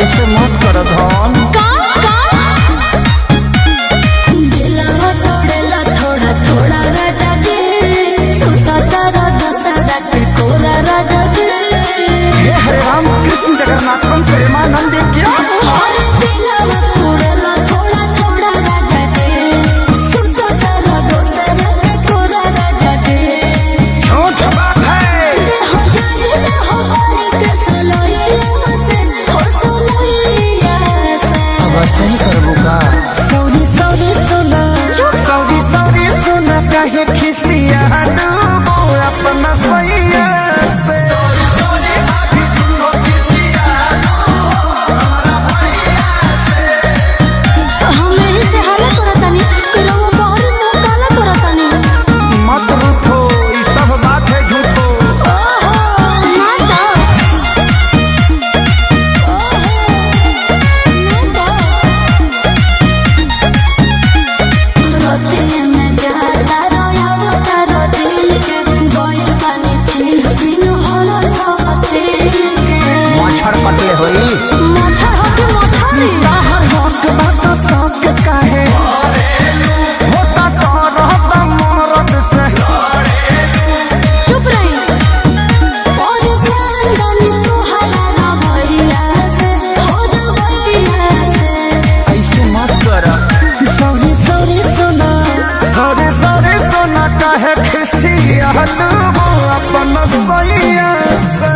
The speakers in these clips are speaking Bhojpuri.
ऐसे मत कर धन। थोड़ा थोड़ा राजा जी सुता तारा दशहरा के कोरा राजा जी। हे हरे राम कृष्ण जगन्नाथ प्रेमानंद क्या थोड़ा थोड़ा राजा जी सुता तारा दशहरा के कोरा राजा जी। झूठ बात है। अब ऐसे ही करबू का। सौरी सौरी सोना सौरी सौरी सोना काहे खिसियालू अपना सैया से। मत रूठो ये सब बात है झूठो। मच्छर कटले होई बाहर हक बात शौक काहे होता तो रहता मरद से। चुप रही और सावधानी तुहरा भैया से हो भैया से। ऐसे मत कर। सौरी सौरी सोना सौरी सौरी सोना काहे खिसियालू अपना सैया से।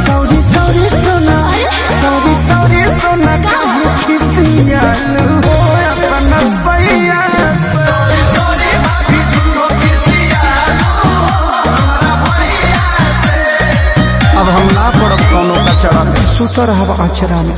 सौरी सौरी सोना सौरी सौरी सोना काहे खिसियालू अपना सैया से। अब हम ना पड़ब कौनो कचरा में सुतर रहब आचरा में।